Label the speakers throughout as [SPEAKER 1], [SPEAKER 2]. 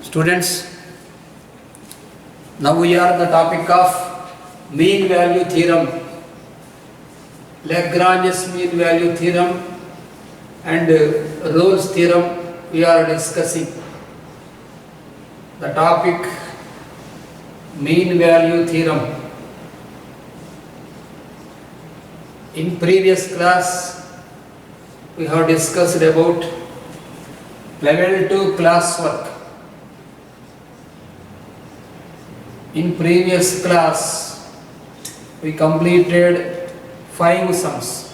[SPEAKER 1] Students, now we are on the topic of mean value theorem, Lagrange's mean value theorem and Rolle's theorem we are discussing. The topic mean value theorem. In previous class we have discussed about level 2 classwork. In previous class we completed 5 sums.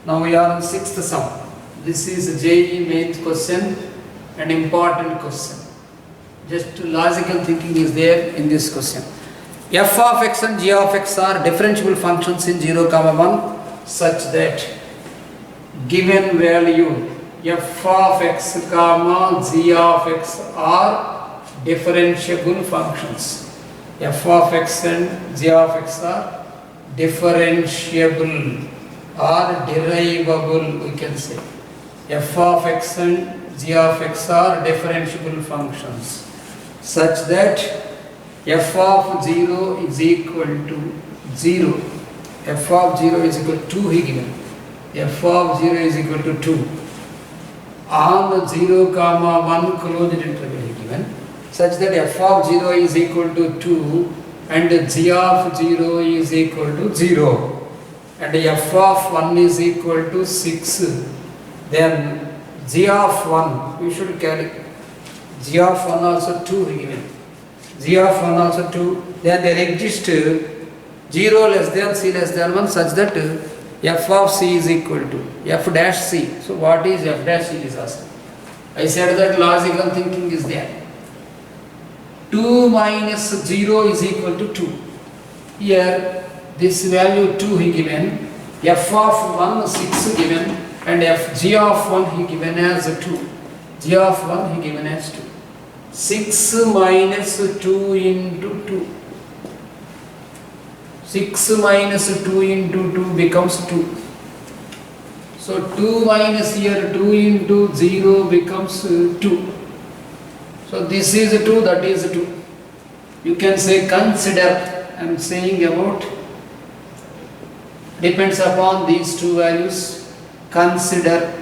[SPEAKER 1] Now we are on 6th sum. This is JEE math question, an important question. Just logical thinking is there in this question. F of x and g of x are differentiable functions in 0, 1 such that given value f of x, g of x are differentiable functions. F of x and g of x are differentiable or derivable, we can say. F of x and g of x are differentiable functions such that f of 0 is equal to 0. F of 0 is equal to 2 given. F of 0 is equal to 2. On the 0, 1 closed interval given, such that f of 0 is equal to 2 and g of 0 is equal to 0 and f of 1 is equal to 6, then g of 1, we should carry g of 1 also 2 given, g of 1 also 2, then there exists 0 less than c less than 1 such that f of c is equal to f dash c. So what is f dash c is asked. I said that logical thinking is there. 2 minus 0 is equal to 2. Here this value 2 he given, f of 1 6 given and f g of 1 he given as 2. G of 1 he given as 2. 6 minus 2 into 2. 6 minus 2 into 2 becomes 2. So 2 minus here 2 into 0 becomes 2. So this is 2, that is 2. You can say consider, I am saying about, depends upon these two values. Consider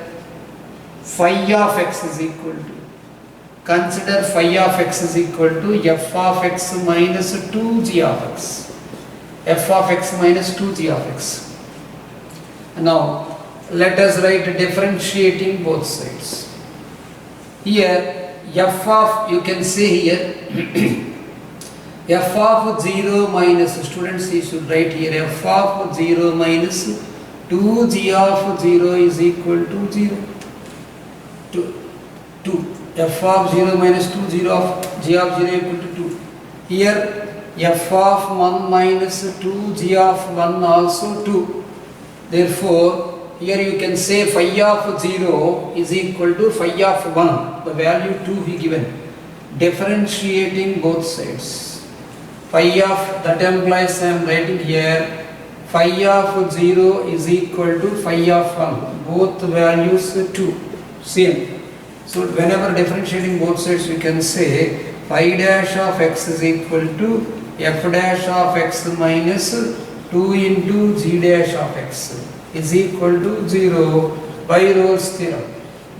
[SPEAKER 1] phi of x is equal to, consider phi of x is equal to f of x minus 2g of x. F of x minus 2g of x. Now let us write differentiating both sides. Here f of, you can say here f of 0 minus, students you should write here f of 0 minus 2g of 0 is equal to 0. 2 f of 0 minus 2 0 of g of 0 equal to 2. Here f of 1 minus 2 g of 1 also 2. Therefore here you can say phi of 0 is equal to phi of 1, the value 2 he given. Differentiating both sides. Phi of, that implies I am writing here, phi of 0 is equal to phi of 1. Both values 2, same. So whenever differentiating both sides we can say phi dash of x is equal to f dash of x minus 2 into g dash of x is equal to 0 by Rolle's theorem.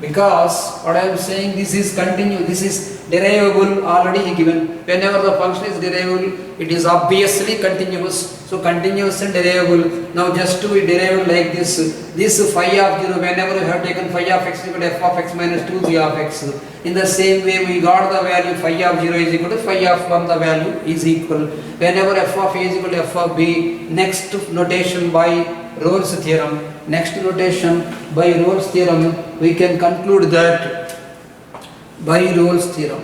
[SPEAKER 1] Because what I am saying, this is continuous, this is derivable already given. Whenever the function is derivable, it is obviously continuous. So continuous and derivable. Now just to be derivable like this phi of 0, whenever we have taken phi of x equal to f of x minus 2g of x, in the same way we got the value phi of 0 is equal to phi of 1, the value is equal. Whenever f of a is equal to f of b, next notation by Rolle's theorem, next notation by Rolle's theorem, we can conclude that by Rolle's theorem.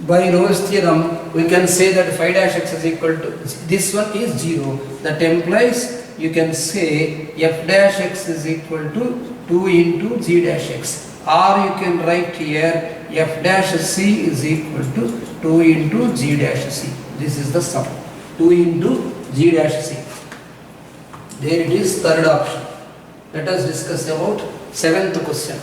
[SPEAKER 1] By Rolle's theorem, we can say that phi dash x is equal to, this one is 0. That implies you can say f dash x is equal to 2 into g dash x. Or you can write here f dash c is equal to 2 into g dash c. This is the sum. 2 into g dash c. There it is, third option. Let us discuss about 7th question.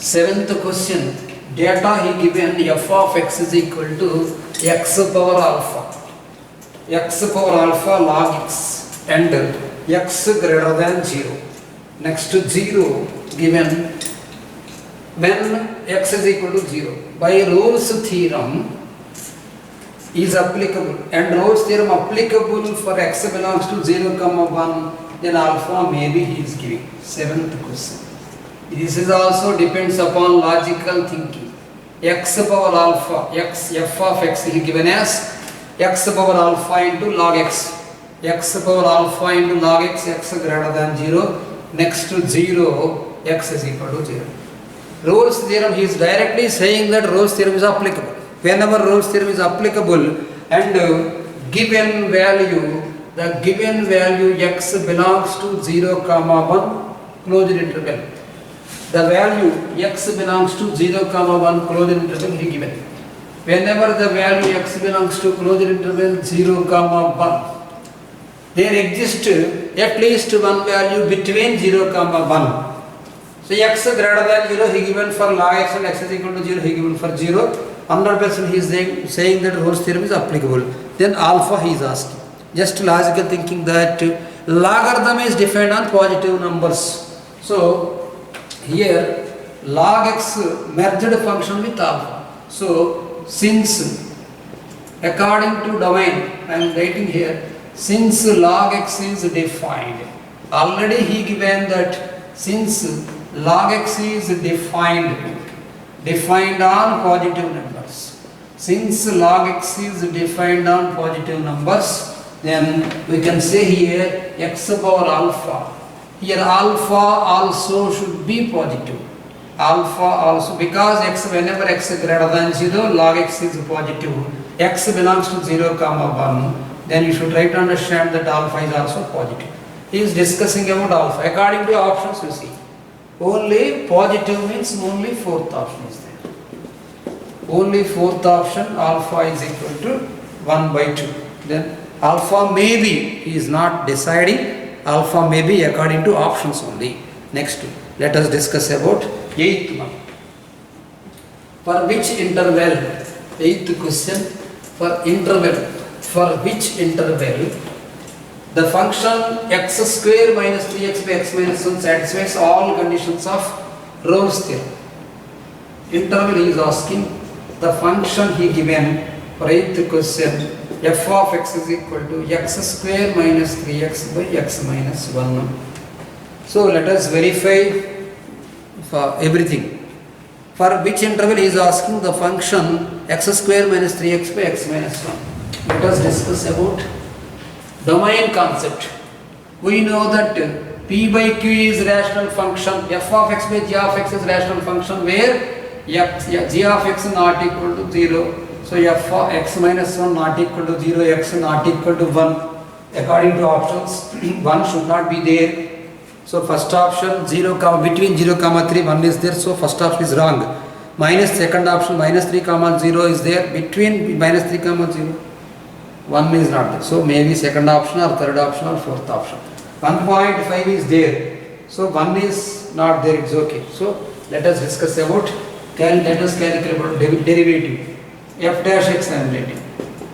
[SPEAKER 1] Seventh question. Data he given f of x is equal to x power alpha. X power alpha log x and x greater than 0. Next to 0 given when x is equal to 0. By Rolle's theorem is applicable, and Rolle's theorem applicable for x belongs to 0, 1, then alpha maybe he is giving. Seventh question. This is also depends upon logical thinking. X power alpha, f of x is given as x power alpha into log x. X power alpha into log x, x greater than 0. Next to 0, x is equal to 0. Rolle's theorem, he is directly saying that Rolle's theorem is applicable. Whenever Rolle's theorem is applicable and given value, the given value x belongs to 0, 1, closed interval. The value x belongs to 0, 1 closed interval he given. Whenever the value x belongs to closed interval 0, 1, there exists at least one value between 0, 1. So x greater than 0 he given for log x and x is equal to 0 he given for 0. 100% he is saying that Rolle's theorem is applicable. Then alpha he is asking. Just logical thinking that logarithm is defined on positive numbers. So here log x merged function with alpha. So since according to domain, I am writing here, since log x is defined, already he given that since log x is defined on positive numbers. Since log x is defined on positive numbers, then we can say here x power alpha. Here alpha also should be positive. Alpha also, because x, whenever x is greater than 0, log x is positive. X belongs to 0, 1, then you should try to understand that alpha is also positive. He is discussing about alpha. According to options, you see, only positive means only fourth option is there. Only fourth option, alpha is equal to 1 by 2. Then alpha may be, he is not deciding, alpha may be according to options only. Next, let us discuss about 8th one. For which interval, 8th question, for which interval the function x square minus 3x by x minus 1 satisfies all conditions of Rolle's theorem. Interval he is asking, the function he given for 8th question, f of x is equal to x square minus 3x by x minus 1. So let us verify for everything. For which interval he is asking the function x square minus 3x by x minus 1. Let us discuss about domain concept. We know that p by q is rational function, f of x by g of x is rational function where g of x not equal to 0. So f of x minus 1 not equal to 0, x not equal to 1. According to options, 1 should not be there. So first option 0, between 0, 3, 1 is there. So first option is wrong. Minus second option minus 3, 0 is there. Between minus 3, 0. 1 is not there. So maybe second option or third option or fourth option. 1.5 is there. So 1 is not there, it's okay. So let us discuss about, let us calculate about derivative. F dash x I am writing.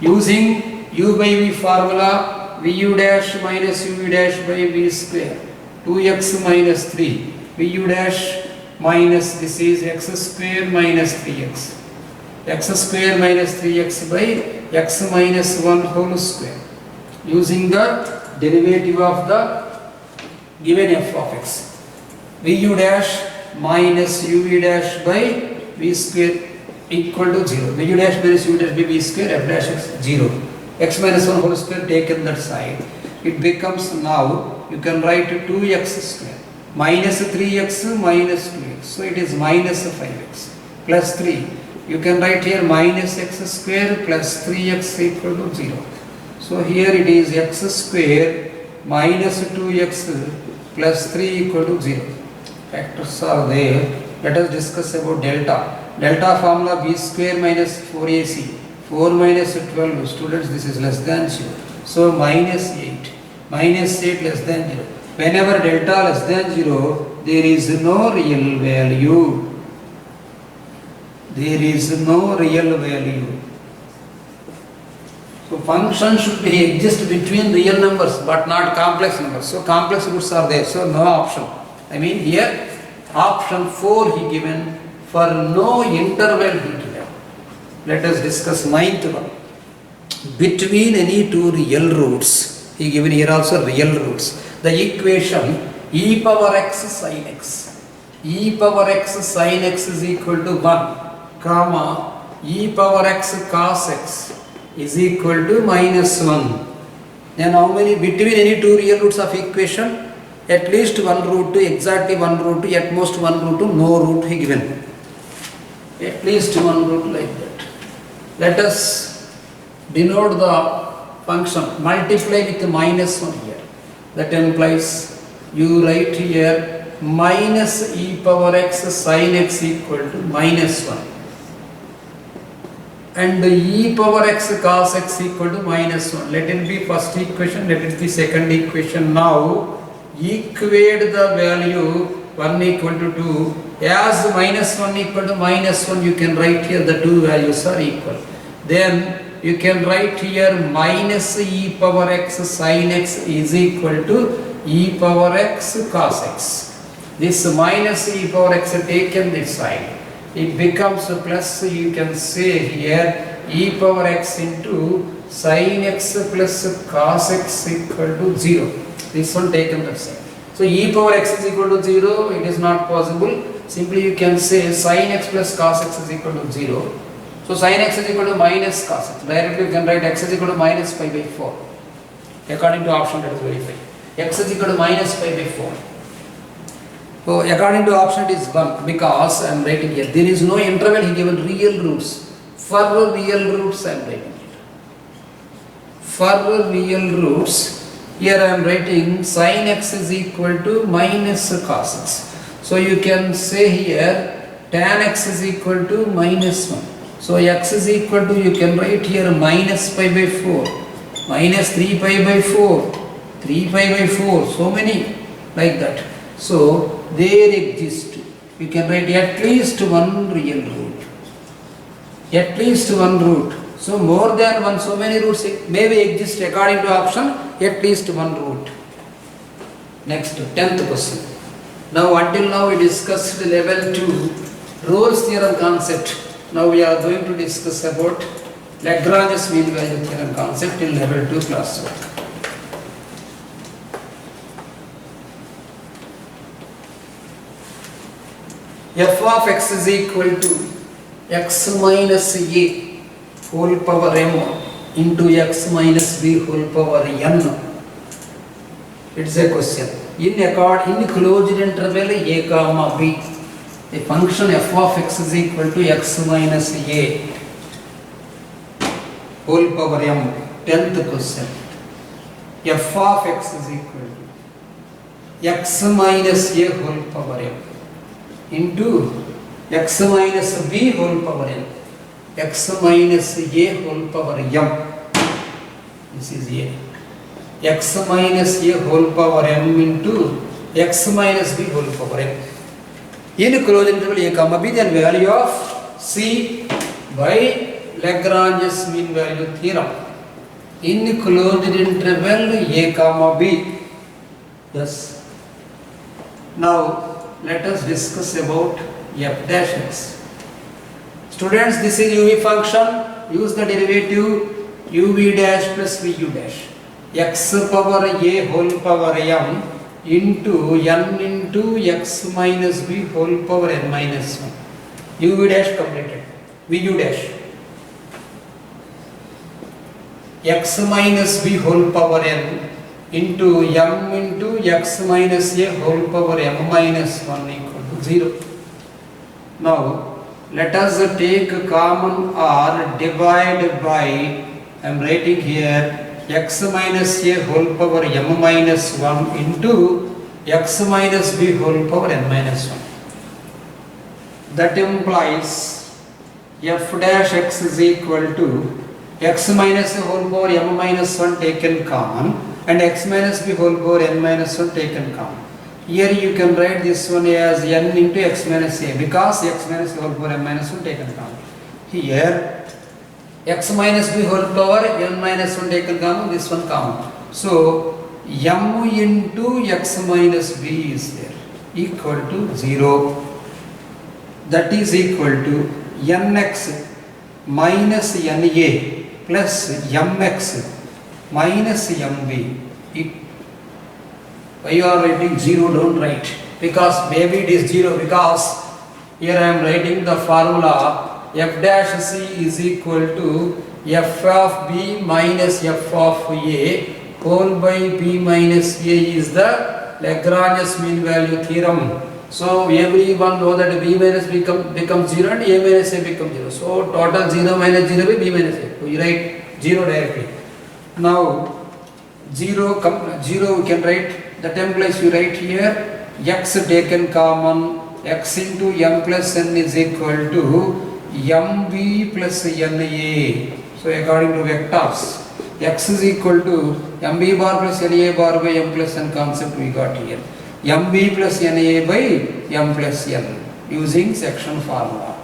[SPEAKER 1] Using u by v formula, vu dash minus uv dash by v square. 2x minus 3. vu dash minus, this is x square minus 3x. X square minus 3x by x minus 1 whole square. Using the derivative of the given f of x. vu dash minus uv dash by v square equal to 0. vu dash minus uv dash by v square f dash x 0. X minus 1 whole square taken that side. It becomes, now you can write 2x square minus 3x minus 2x. So it is minus 5x plus 3. You can write here minus x square plus 3x equal to 0. So here it is x square minus 2x plus 3 equal to 0. Factors are there. Let us discuss about delta. Delta formula b square minus 4ac. 4 minus 12. Students, this is less than 0. So minus 8. Minus 8 less than 0. Whenever delta less than 0, there is no real value. there is no real value. So function should be exist between real numbers but not complex numbers. So complex roots are there, so no option. I mean here option 4 he given, for no interval he given. Let us discuss ninth one. Between any two real roots, he given here also real roots. The equation e power x sin x. E power x sin x is equal to 1, comma e power x cos x is equal to minus 1. Then how many between any two real roots of equation? At least one root to, exactly one root to, at most one root to, no root he given. At least one root like that. Let us denote the function, multiply with minus 1 here. That implies you write here minus e power x sin x equal to minus 1. And e power x cos x equal to minus 1. Let it be first equation, let it be second equation. Now equate the value 1 equal to 2. As minus 1 equal to minus 1, you can write here the two values are equal. Then you can write here minus e power x sin x is equal to e power x cos x. This minus e power x taken this side. It becomes a plus, you can say here e power x into sin x plus cos x equal to 0. This one taken that side. So e power x is equal to 0, it is not possible. Simply you can say sin x plus cos x is equal to 0. So sin x is equal to minus cos x. Directly you can write x is equal to minus pi by 4. According to option, that is verified. X is equal to minus pi by 4. So according to option it is 1, because I am writing here. There is no interval, he given real roots. For real roots I am writing here. For real roots, here I am writing sin x is equal to minus cos x. So you can say here tan x is equal to minus 1. So x is equal to, you can write here minus pi by 4, minus 3 pi by 4, 3 pi by 4, so many like that. So there exists, you can write at least one real root. At least one root. So more than one, so many roots maybe exist according to option, at least one root. Next, 10th question. Now until now we discussed level 2 Rolle's theorem concept. Now we are going to discuss about Lagrange's mean value theorem concept in level 2 classwork. F of x is equal to x minus a whole power m into x minus b whole power n. It's a question. In closed interval a comma b, the function f of x is equal to x minus a whole power m. 10th question. F of x is equal to x minus a whole power m into x minus b whole power n, x minus a whole power m. This is a. X minus a whole power m into x minus b whole power m. In closed interval a comma b, then value of c by Lagrange's mean value theorem. In closed interval a comma b. Yes. Now let us discuss about f dash x. Students, this is uv function. Use the derivative uv dash plus vu dash. X power a whole power m into n into x minus b whole power n minus 1. uv dash completed. vu dash. X minus b whole power n into m into x minus a whole power m minus 1 equal to 0. Now let us take common r, divide by, I am writing here x minus a whole power m minus 1 into x minus b whole power n minus 1. That implies f dash x is equal to x minus a whole power m minus 1 taken common and x minus b whole power n minus 1 taken common. Here you can write this one as n into x minus a, because x minus a whole power m minus 1 taken common. Here x minus b whole power n minus 1 taken common, this one common. So m into x minus b is there, equal to 0. That is equal to nx minus na plus mx minus mb. Why you are writing 0? Don't write, because maybe it is 0, because here I am writing the formula f dash c is equal to f of b minus f of a whole by b minus a is the Lagrange's mean value theorem. So everyone know that b minus b becomes 0 and a minus a becomes 0. So total 0 minus 0 by b minus a. So you write 0 directly. Now 0 we can write, that implies you write here x taken common, x into m plus n is equal to mb plus na. So according to vectors, x is equal to mb bar plus na bar by m plus n concept we got here. mb plus na by m plus n using section formula.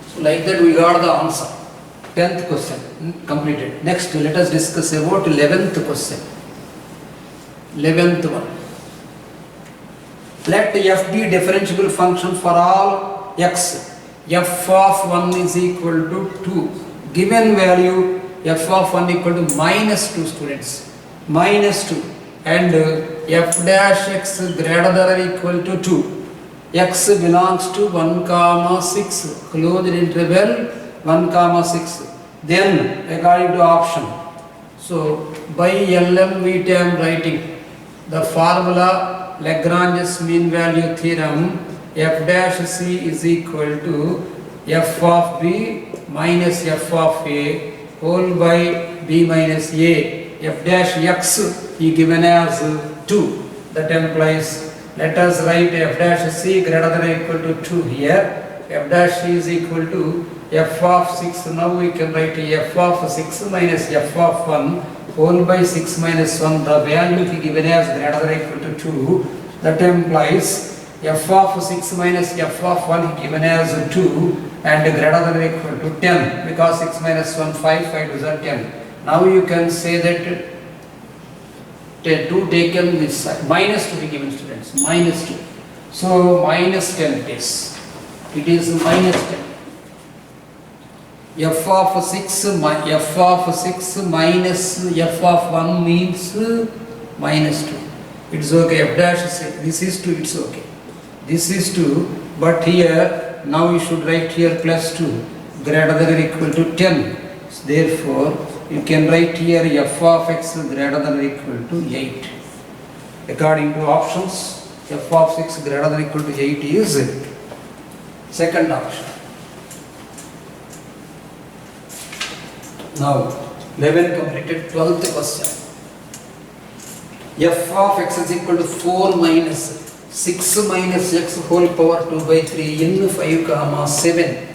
[SPEAKER 1] So like that we got the answer. 10th question completed. Next let us discuss about 11th question. 11th one. Let f be differentiable function for all x. F of 1 is equal to 2. Given value f of 1 equal to minus 2 students. Minus 2. And f dash x greater than or equal to 2. X belongs to 1 comma 6. Closed interval 1 comma 6. Then according to option, so by LM we am writing the formula Lagrange's mean value theorem, f dash c is equal to f of b minus f of a whole by b minus a. F dash x is given as 2. That implies, let us write f dash c greater than or equal to 2 here. F dash c is equal to f of 6. Now we can write f of 6 minus f of 1 whole by 6 minus 1. The value is given as greater than or equal to 2. That implies f of 6 minus f of 1 is given as 2 and greater than or equal to 10, because 6 minus 1 5, 5 is 10. Now you can say that 2 taken this side, minus 2 be given students, minus 2. So minus 10 it is. It is minus 10. F of 6 minus f of 1 means minus 2. It's okay. F dash c. This is 2. It's okay. This is 2. But here now you should write here plus 2 greater than or equal to 10. So therefore you can write here f of x greater than or equal to 8. According to options, f of 6 greater than or equal to 8 is second option. Now 11 completed. 12th question. F of x is equal to 4 minus 6 minus x whole power 2 by 3 in 5 comma 7.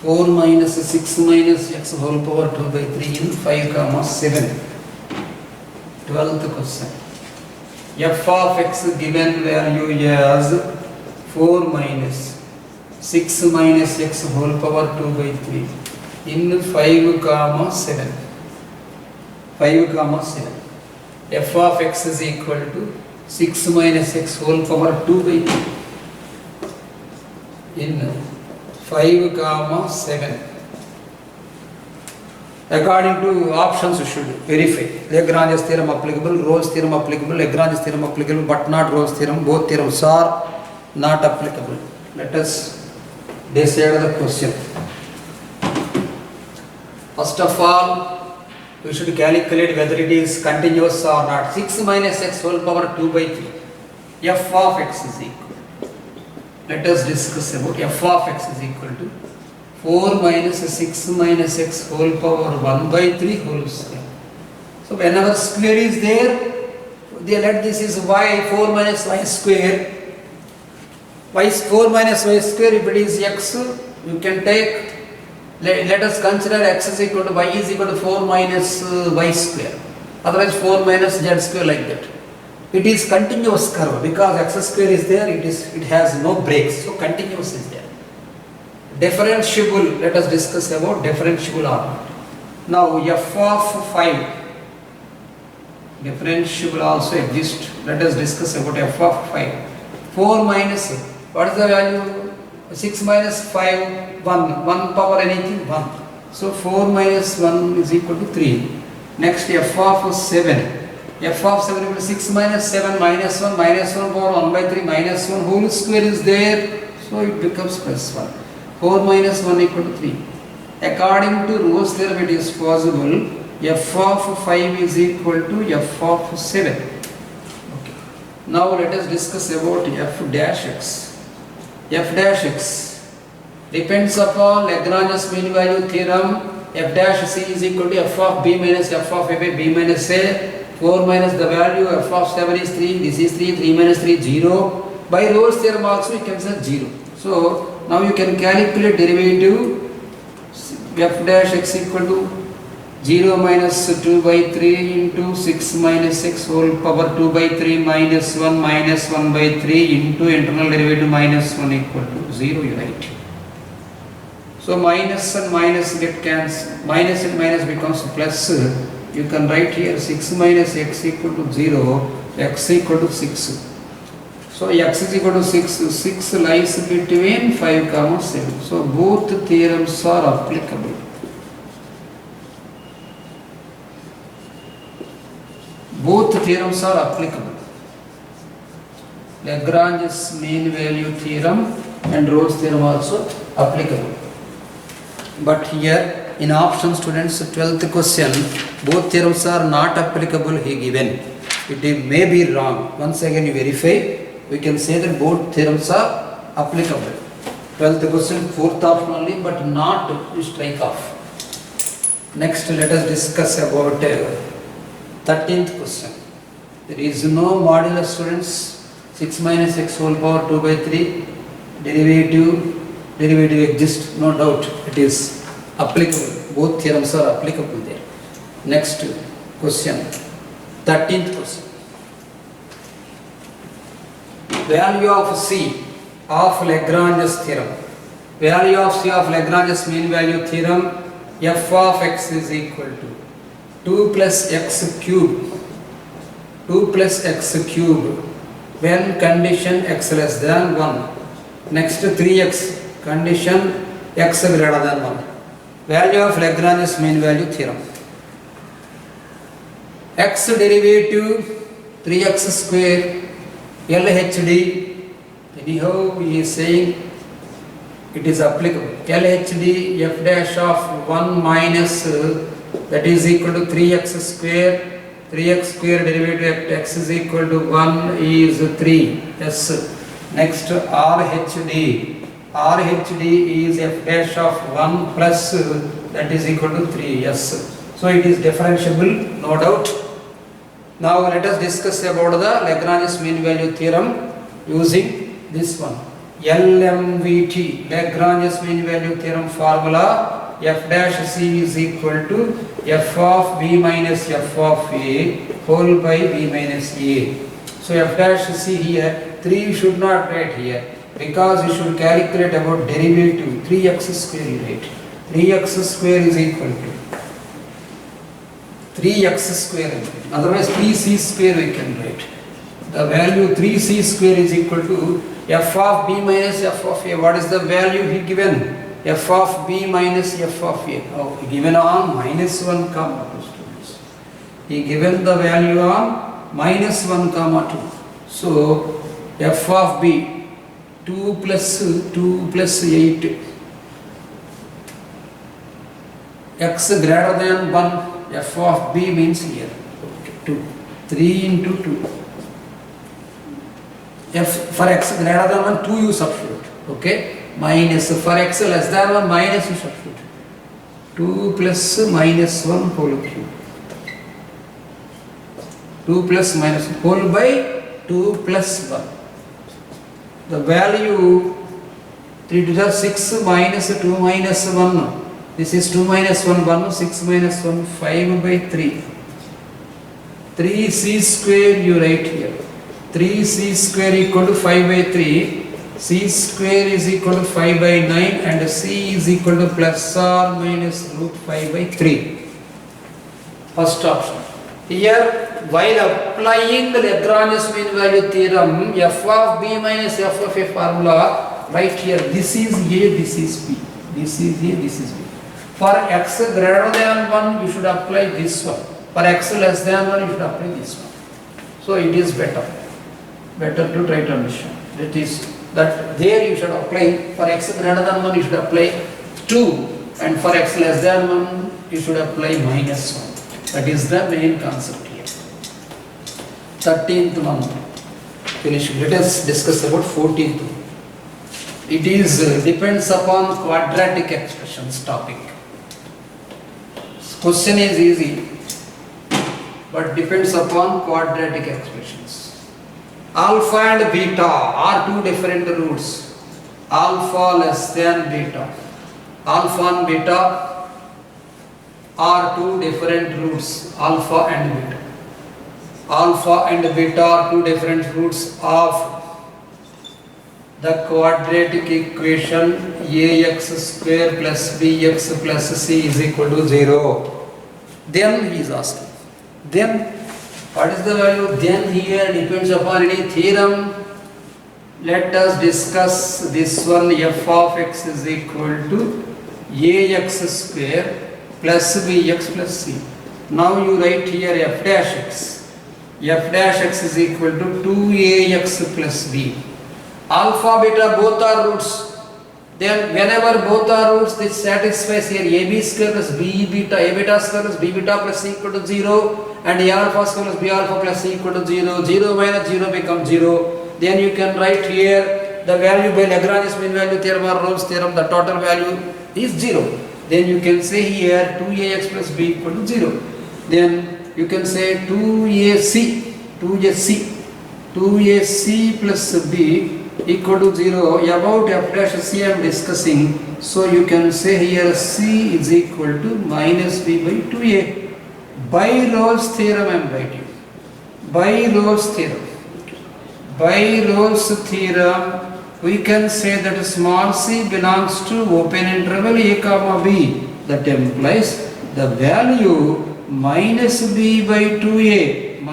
[SPEAKER 1] 4 minus 6 minus x whole power 2 by 3 in 5 comma 7. 12th question. F of x given value as 4 minus 6 minus x whole power 2 by 3 in 5 comma 7. 5 comma 7. F of x is equal to 6 minus x whole power 2 by 3 in 5 comma 7. According to options you should verify. Lagrange's theorem applicable, Rolle's theorem applicable, Lagrange's theorem applicable but not Rolle's theorem. Both theorems are not applicable. Let us decide the question. First of all, we should calculate whether it is continuous or not. 6 minus x whole power 2 by 3. F of x is equal. Let us discuss about f of x is equal to 4 minus 6 minus x whole power 1 by 3 whole square. So whenever square is there, let this is y, 4 minus y square. Y 4 minus y square, if it is x, you can take, let us consider x is equal to y is equal to 4 minus y square. Otherwise 4 minus z square like that. It is continuous curve because x square is there, it has no breaks, so continuous is there. Differentiable, let us discuss about differentiable or not. Now f of 5, differentiable also exists. Let us discuss about f of 5. 4 minus, what is the value? 6 minus 5, 1. 1 power anything? 1. So 4 minus 1 is equal to 3. Next f of 7. F of 7 equal to 6 minus 7 minus 1 power 1 by 3 minus 1 whole square is there. So it becomes plus 1. 4 minus 1 equal to 3. According to Rolle's theorem, it is possible f of 5 is equal to f of 7. Okay. Now let us discuss about f dash x. F dash x depends upon Lagrange's mean value theorem. F dash c is equal to f of b minus f of a by b minus a. 4 minus the value f of 7 is 3. This is 3. 3 minus 3 0. By Rolle's theorem also you can say 0. So now you can calculate derivative f dash x equal to 0 minus 2 by 3 into 6 minus 6 whole power 2 by 3 minus 1 by 3 into internal derivative minus 1 equal to 0, you write. So minus and minus get cancelled, minus and minus becomes plus. You can write here 6 minus x equal to 0, x equal to 6. So x is equal to 6, 6 lies between 5 comma 7. So both theorems are applicable. Both theorems are applicable. Lagrange's mean value theorem and Rolle's theorem also applicable. But here in option students 12th question, both theorems are not applicable he given. It may be wrong. Once again you verify. We can say that both theorems are applicable. 12th question, 4th option only, but not strike off. Next let us discuss about 13th question. There is no modulus students. 6 minus x whole power 2 by 3. Derivative exists, no doubt. It is applicable. Both theorems are applicable there. Next question. 13th question. Value of C of Lagrange's theorem. Value of C of Lagrange's mean value theorem. F of x is equal to 2 plus x cube. 2 plus x cube when condition x less than 1. Next 3x condition x greater than 1. Value of Lagrange's mean value theorem. X derivative 3x square LHD. Anyhow he is saying it is applicable. LHD f dash of 1 minus that is equal to 3x square. 3x square derivative of x is equal to 1 is 3. Yes. Next RHD. RHD is f dash of 1 plus that is equal to 3. Yes. So it is differentiable, no doubt. Now let us discuss about the Lagrange's mean value theorem using this one. LMVT, Lagrange's mean value theorem formula. F dash C is equal to f of b minus f of a whole by b minus a. So f dash C here, 3 should not write here because you should calculate about derivative. 3x square you write. 3x square is equal to 3x square. Otherwise 3c square we can write. The value 3c square is equal to f of b minus f of a. What is the value he given? F of b minus f of a. Oh, given on minus 1 comma 2 students. He given the value on minus 1 comma 2. So f of b 2 plus 8 x greater than 1. F of b means here 2. 3 into 2. F for x greater than 1, 2 you substitute. Okay. Minus for x less than 1, minus you substitute. 2 plus minus 1 whole cube. 2 plus minus whole by 2 plus 1. The value 3 to the 6 minus 2 minus 1. This is 2 minus 1, 1, 6 minus 1, 5 by 3. 3c square you write here. 3c square equal to 5 by 3. C square is equal to 5 by 9 and C is equal to plus or minus root 5 by 3. First option. Here, while applying the Lagrange's mean value theorem, f of b minus f of a formula, right here, this is A, this is B. This is A, this is B. For x greater than 1, you should apply this one. For x less than 1, you should apply this one. So it is better to try to understand. That is, that there you should apply, for x greater than 1, you should apply 2, and for x less than 1, you should apply minus 1. That is the main concept here. 13th one finished. Let us discuss about 14th one. It is depends upon quadratic expressions topic. Question is easy, but depends upon quadratic expressions. Alpha and beta are two different roots. Alpha less than beta. Alpha and beta are two different roots. Alpha and beta. Alpha and beta are two different roots of the quadratic equation ax square plus bx plus c is equal to 0. Then he is asking. Then what is the value? Then here depends upon any theorem. Let us discuss this one. F of x is equal to ax square plus bx plus c. Now you write here f dash x. F dash x is equal to 2ax plus b. Alpha, beta both are roots. Then whenever both are roots, this satisfies here ab square plus b beta, a beta square plus b beta plus c equal to 0, and a alpha square plus b alpha plus c equal to 0. 0 minus 0 becomes 0. Then you can write here the value by Lagrange's mean value theorem or Rolle's theorem, the total value is 0. Then you can say here 2ax plus b equal to 0. Then you can say 2ac plus b equal to 0. About f dash c I am discussing. So you can say here c is equal to minus b by 2a. By Rolle's theorem I am writing. By Rolle's theorem. By Rolle's theorem we can say that small c belongs to open interval a comma b. That implies the value minus b by 2a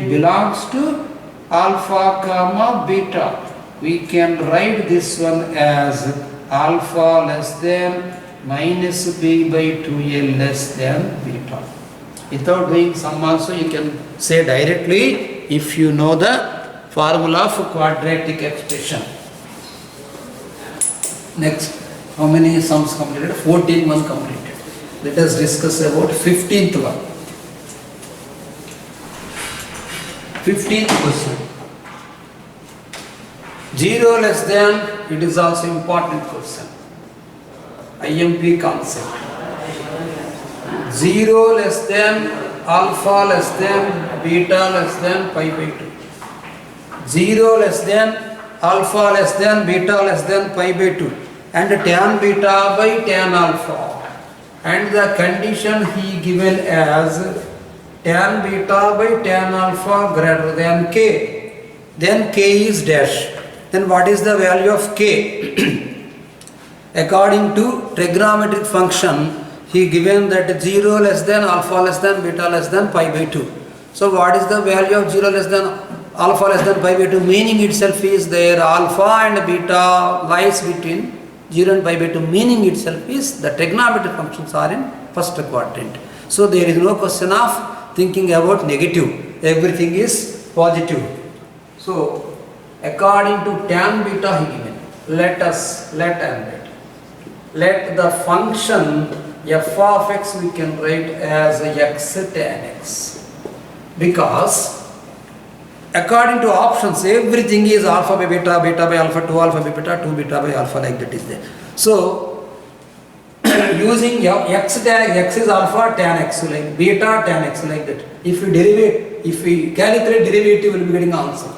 [SPEAKER 1] belongs to alpha comma beta. We can write this one as alpha less than minus b by 2a less than beta. Without doing sum also you can say directly if you know the formula of quadratic expression. Next, how many sums completed? 14 one completed. Let us discuss about 15th one. 15th question. 0 less than, it is also important question. IMP concept. 0 less than, alpha less than, beta less than pi by 2. 0 less than, alpha less than, beta less than pi by 2. And tan beta by tan alpha. And the condition he given as tan beta by tan alpha greater than k. Then k is dash. Then what is the value of k? According to trigonometric function, he given that 0 less than, alpha less than, beta less than pi by 2. So what is the value of 0 less than, alpha less than pi by 2? Meaning itself is there, alpha and beta lies between 0 and pi by 2. Meaning itself is the trigonometric functions are in first quadrant. So there is no question of thinking about negative. Everything is positive. So according to tan beta he given. Let the function f of x we can write as x tan x. Because according to options everything is alpha by beta, beta by alpha, 2 alpha by beta, 2 beta by alpha, like that is there. So using x tan x is alpha tan x, like beta tan x, like that. If we calculate derivative we will be getting answer.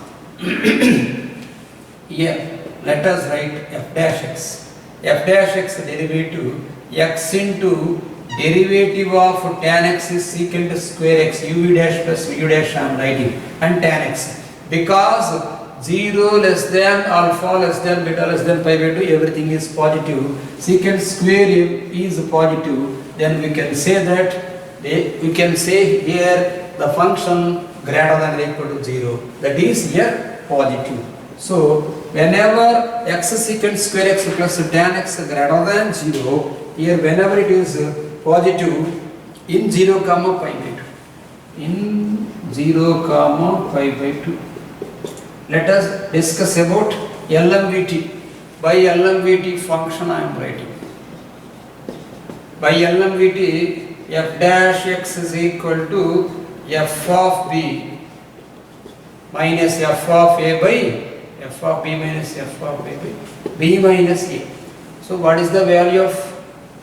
[SPEAKER 1] Here let us write f dash x. F dash x derivative x into derivative of tan x is secant square x, uv dash plus vu dash I am writing, and tan x. Because 0 less than alpha less than beta less than pi by 2, everything is positive. Secant square is positive. Then we can say that we can say here the function greater than or equal to 0. That is here positive. So whenever x secant square x plus tan x greater than 0, here whenever it is positive in 0 comma pi by 2. In 0 comma pi by 2. Let us discuss about LMVT. By LMVT function I am writing. By LMVT, f dash x is equal to f of b minus f of a by f of b minus f of a by b minus a. So what is the value of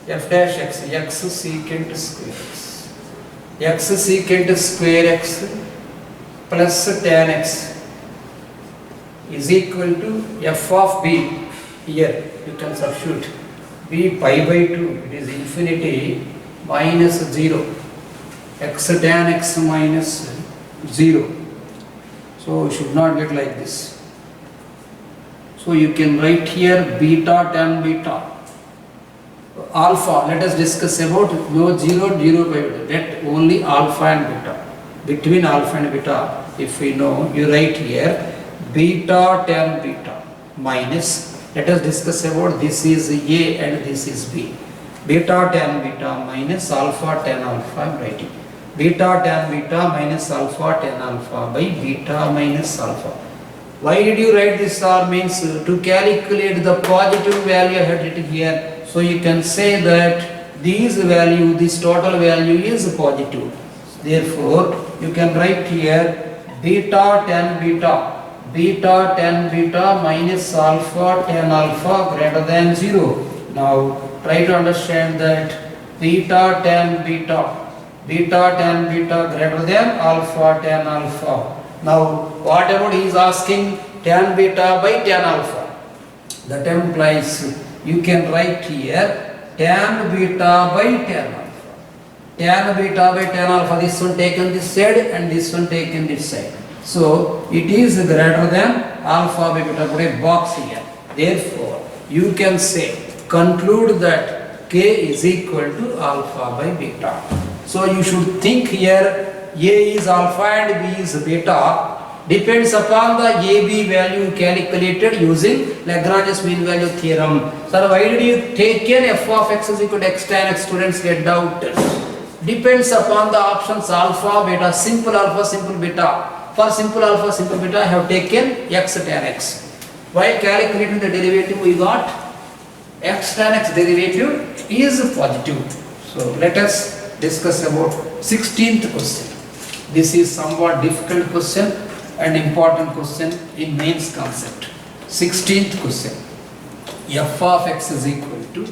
[SPEAKER 1] f dash x? X secant square x. X secant square x plus tan x is equal to f of b. Here you can substitute b pi by 2, it is infinity minus 0, x tan x minus 0. So you should not get like this. So you can write here beta tan beta. Alpha, let us discuss about no 0, 0 by beta, let only alpha and beta. Between alpha and beta, if we know, you write here beta tan beta minus, let us discuss about this is A and this is B. Beta tan beta minus alpha tan alpha I am writing. Beta tan beta minus alpha tan alpha by beta minus alpha. Why did you write this R? Means to calculate the positive value I had written here. So you can say that this total value is positive. Therefore you can write here beta tan beta minus alpha tan alpha greater than 0. Now try to understand that beta tan beta greater than alpha tan alpha. Now what about he is asking tan beta by tan alpha? That implies you can write here tan beta by tan alpha. Tan beta by tan alpha, this one taken this side and this one taken this side. So it is greater than alpha by beta. Put a box here. Therefore you can say, conclude that k is equal to alpha by beta. So you should think here A is alpha and B is beta depends upon the AB value calculated using Lagrange's mean value theorem. Sir, why did you take an f of x is equal to x tan x? Students get doubted. Depends upon the options alpha, beta, simple alpha, simple beta. For simple alpha, simple beta, I have taken x tan x. While calculating the derivative, we got x tan x derivative is positive. So let us discuss about 16th question. This is somewhat difficult question and important question in mains concept. 16th question. F of x is equal to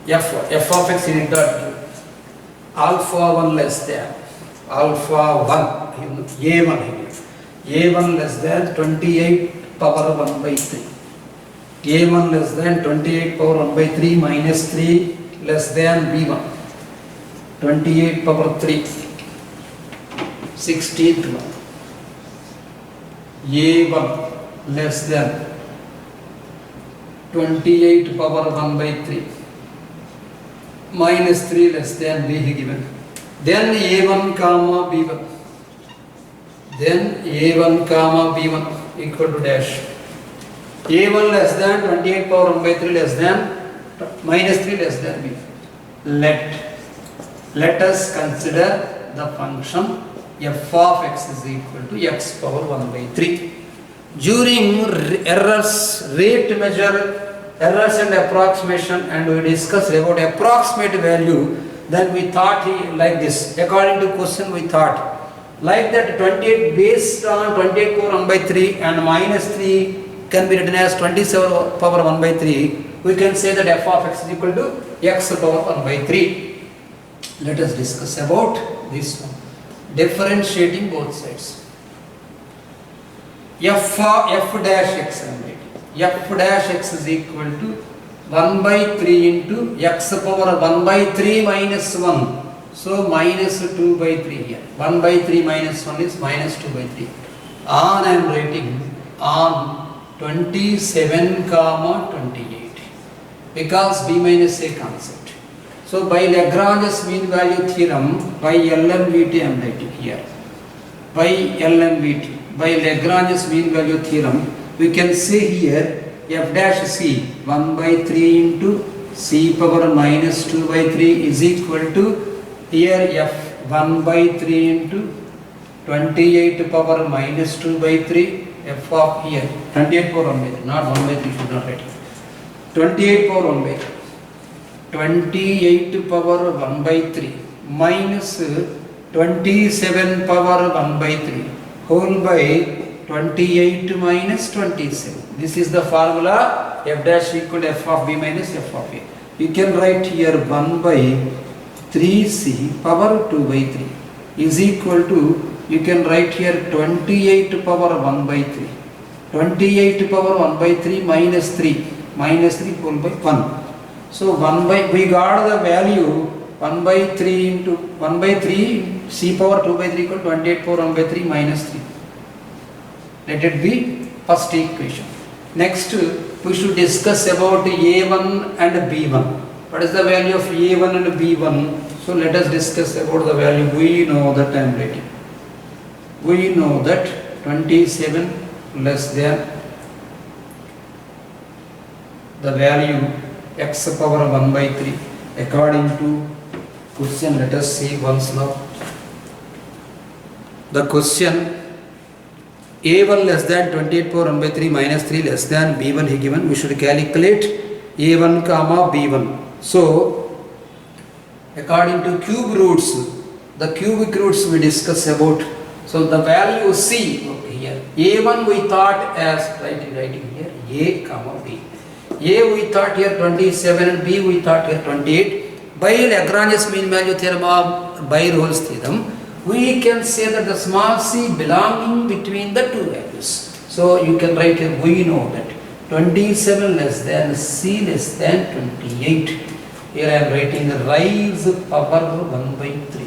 [SPEAKER 1] f of x in integral alpha 1 less than alpha 1 a1 less than 28 power 1 by 3, a1 less than 28 power 1 by 3 minus 3 less than b1, 28 power 3, 16th one, a1 less than 28 power 1 by 3 minus 3 less than b given. Then a1 comma b1. Then a1 comma b1 equal to dash. a1 less than 28 power 1 by 3 less than minus 3 less than b. Let us consider the function f of x is equal to x power 1 by 3. During rate measure, errors and approximation, and we discussed about approximate value, then we thought like this. According to question, we thought like that 28 based on 28 power 1 by 3 and minus 3 can be written as 27 power 1 by 3. We can say that f of x is equal to x power 1 by 3. Let us discuss about this one. Differentiating both sides. F dash x, f dash x is equal to 1 by 3 into x power 1 by 3 minus 1. So minus 2 by 3 here. 1 by 3 minus 1 is minus 2 by 3. On I am writing on 27 comma 28 because b minus a concept. So by Lagrange's mean value theorem, by LMVT I am writing here. By LMVT, by Lagrange's mean value theorem, we can say here f dash c 1 by 3 into c power minus 2 by 3 is equal to here f 1 by 3 into 28 power minus 2 by 3 f of here 28 power 1 by 3, not 1 by 3 should not write. 28 power 1 by 3. 28 power 1 by 3 minus 27 power 1 by 3 whole by 28 minus 27. This is the formula f dash equal to f of b minus f of a. You can write here 1 by 3c power 2 by 3 is equal to, you can write here 28 power 1 by 3. 28 power 1 by 3 minus 3 whole by 1. So 1 by, we got the value 1 by 3 into 1 by 3 c power 2 by 3 equal 28 power 1 by 3 minus 3. Let it be first equation. Next we should discuss about a1 and b1. What is the value of a1 and b1? So let us discuss about the value. We know that I am writing. We know that 27 less than the value x power 1 by 3 according to question. Let us see once now. The question a1 less than 28 power 1 by 3 minus 3 less than b1 he given. We should calculate a1 comma b1. So according to cube roots, the cubic roots we discuss about. So the value c, okay, here a1 we thought as writing here a comma b. A we thought here 27 and b we thought here 28. By Lagrange's mean value theorem or by Rolle's theorem, we can say that the small c belonging between the two values. So you can write here, we know that 27 less than c less than 28. Here I am writing rise power 1 by 3.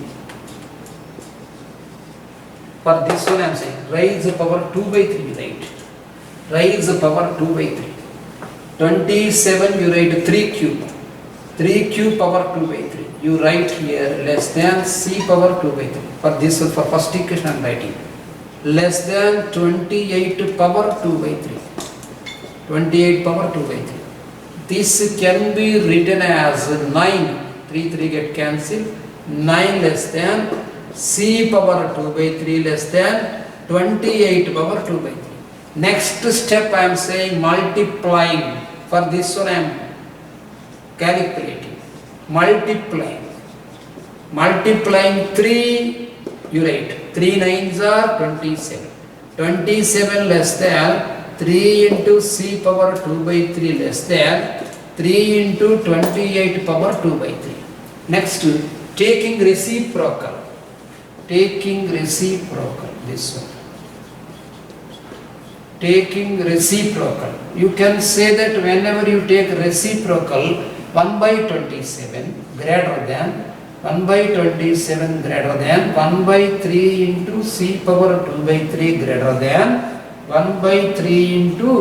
[SPEAKER 1] For this one I am saying rise power 2 by 3, right? Rise power 2 by 3. 27 you write 3 cube. 3 cube power 2 by 3. You write here less than c power 2 by 3. For this one, for first equation I am writing less than 28 power 2 by 3. 28 power 2 by 3. This can be written as 9. 3 get cancelled. 9 less than c power 2 by 3 less than 28 power 2 by 3. Next step I am saying multiplying. For this one I am calculating. Multiplying 3, you write 3 9s are 27. 27 less than 3 into c power 2 by 3 less than 3 into 28 power 2 by 3. Next, taking reciprocal. This one. Taking reciprocal. You can say that whenever you take reciprocal, 1 by 27 greater than 1 by 27 greater than 1 by 3 into c power 2 by 3 greater than 1 by 3 into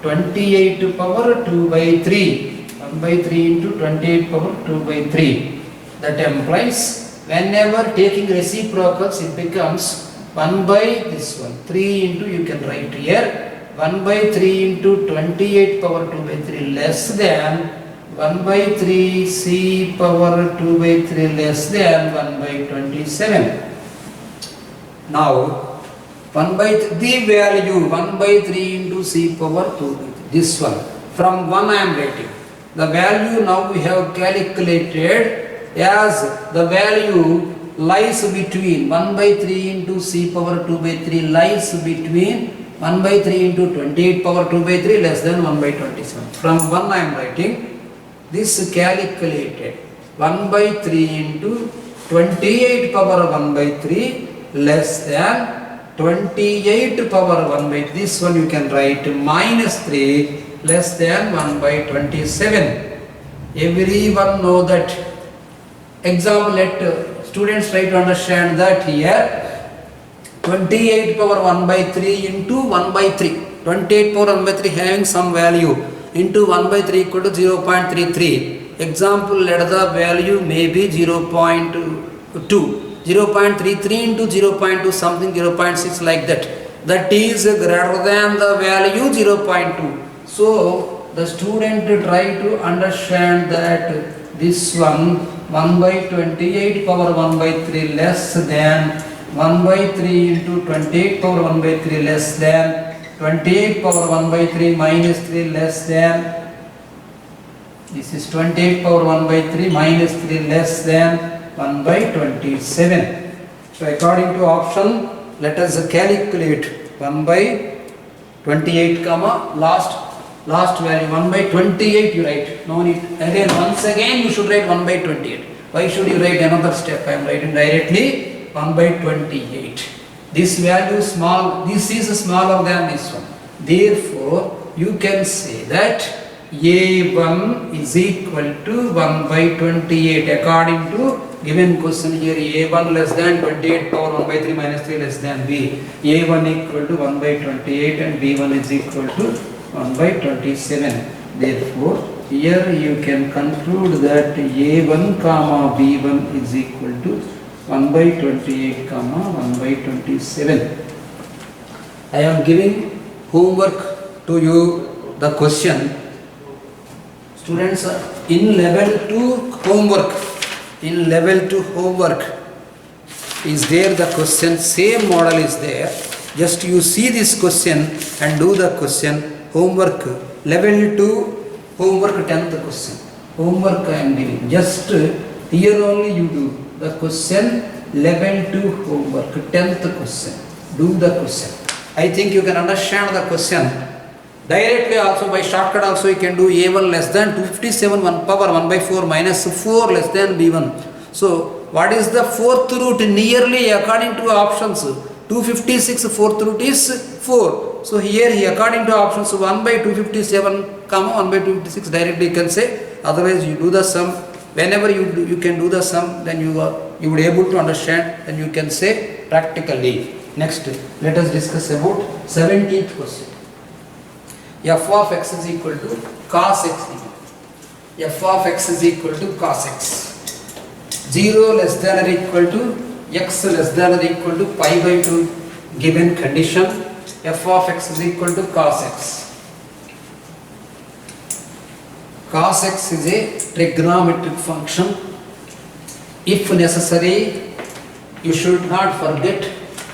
[SPEAKER 1] 28 power 2 by 3. 1 by 3 into 28 power 2 by 3. That implies whenever taking reciprocals it becomes 1 by this one 3 into, you can write here 1 by 3 into 28 power 2 by 3 less than 1 by 3 c power 2 by 3 less than 1 by 27. Now 1 by the value 1 by 3 into c power 2 by 3. This one from 1 I am writing. The value now we have calculated as the value lies between 1 by 3 into c power 2 by 3 lies between 1 by 3 into 28 power 2 by 3 less than 1 by 27. From 1 I am writing this calculated 1 by 3 into 28 power 1 by 3 less than 28 power 1 by, this one you can write minus 3 less than 1 by 27. Everyone know that. Example, let students try to understand that here 28 power 1 by 3 into 1 by 3. 28 power 1 by 3 having some value into 1 by 3 equal to 0.33. Example, let the value may be 0.2. 0.33 into 0.2 something 0.6 like that. That is greater than the value 0.2. So the student try to understand that this one 1 by 28 power 1 by 3 less than 1 by 3 into 28 power 1 by 3 less than 28 power 1 by 3 minus 3 less than, this is 28 power 1 by 3 minus 3 less than 1 by 27. So according to option, let us calculate 1 by 28 comma last value 1 by 28 you write. No need again, once again you should write 1 by 28. Why should you write another step? I am writing directly 1 by 28. This value small, this is smaller than this one. Therefore, you can say that A1 is equal to 1 by 28 according to given question here. A1 less than 28 power 1 by 3 minus 3 less than B. A1 equal to 1 by 28 and B1 is equal to 1 by 27. Therefore, here you can conclude that A1 comma B1 is equal to 1 by 28 comma 1 by 27. I am giving homework to you the question. Students, in level 2 homework is there the question, same model is there. Just you see this question and do the question. Homework level 2 homework 10th question. Homework I am giving. Just here only you do the question, level 2 homework 10th question. Do the question. I think you can understand the question. Directly also by shortcut also you can do A1 less than 257 1 power 1 by 4 minus 4 less than B1. So what is the fourth root? Nearly according to options 256 fourth root is 4. So here according to options 1 by 257 comma 1 by 256 directly you can say. Otherwise you do the sum. Whenever you can do the sum, then you would able to understand, then you can say practically. Next, let us discuss about 17th question. F of x is equal to cos x. F of x is equal to cos x. 0 less than or equal to x less than or equal to pi by 2 given condition. F of x is equal to cos x. Cos x is a trigonometric function. If necessary, you should not forget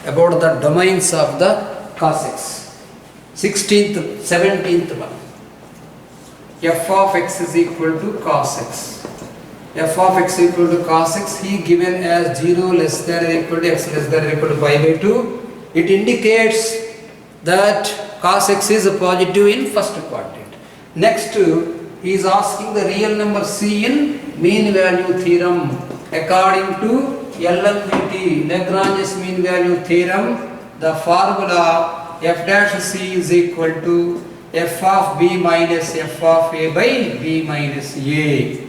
[SPEAKER 1] about the domains of the cos x. 16th, 17th one. F of x is equal to cos x. F of x equal to cos x, he given as 0 less than or equal to x less than or equal to pi by 2. It indicates that cos x is a positive in first quadrant. Next, he is asking the real number c in mean value theorem. According to LMVT, Lagrange's mean value theorem, the formula f dash c is equal to f of b minus f of a by b minus a.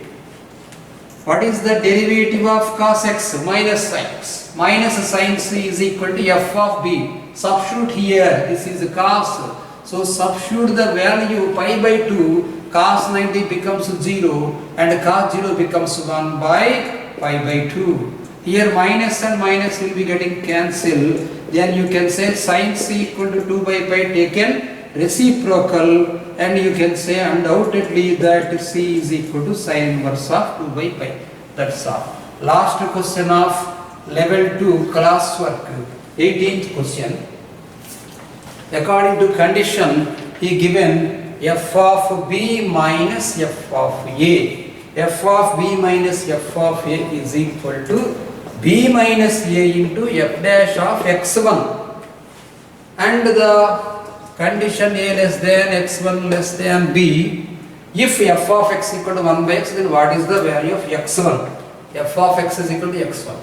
[SPEAKER 1] What is the derivative of cos x? Minus sin x. Minus sin c is equal to f of b. Substitute here, this is cos. So substitute the value pi by 2, cos 90 becomes 0 and cos 0 becomes 1 by pi by 2. Here minus and minus will be getting cancelled. Then you can say sin c equal to 2 by pi taken reciprocal, and you can say undoubtedly that c is equal to sin inverse of 2 by pi. That's all. Last question of level 2 classwork, 18th question. According to condition, he given f of b minus f of a. F of b minus f of a is equal to b minus a into f dash of x1. And the condition a less than x1 less than b. If f of x equal to 1 by x, then what is the value of x1? F of x is equal to x1.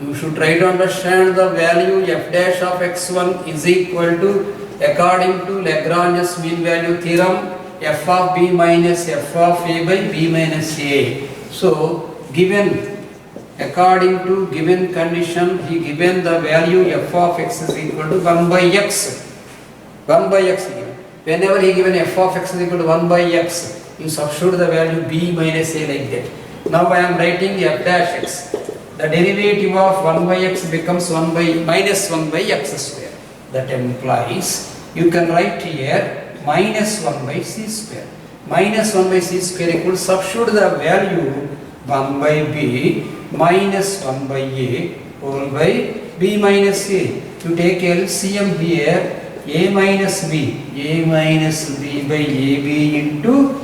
[SPEAKER 1] You should try to understand the value f dash of x1 is equal to, according to Lagrange's mean value theorem, f of b minus f of a by b minus a. So given, according to given condition, he given the value f of x is equal to 1 by x. 1 by x given. Whenever he given f of x is equal to 1 by x, you substitute the value b minus a like that. Now I am writing f dash x. The derivative of 1 by x becomes 1 by minus 1 by x square. That implies you can write here minus 1 by c square. Minus 1 by c square equals, substitute the value 1 by b minus 1 by a whole by b minus a. You take LCM here, a minus b by ab into,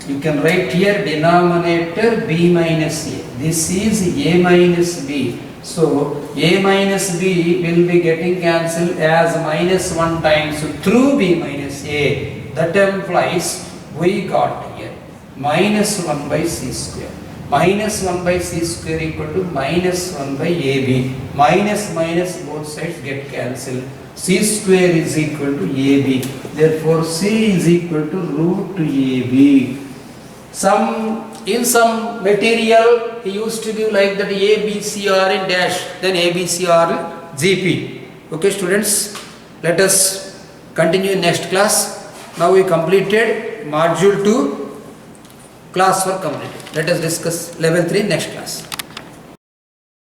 [SPEAKER 1] you can write here denominator b minus a. This is a minus b. So a minus b will be getting cancelled as minus 1 times through b minus a. That implies we got here minus 1 by c square. Minus 1 by c square equal to minus 1 by ab. Minus minus both sides get cancelled. C square is equal to ab. Therefore C is equal to root ab. In some material he used to give like that a, b, c are in dash, then a, b, c are in GP. Okay students, let us continue in next class. Now we completed module 2, class work completed. Let us discuss level 3 next class.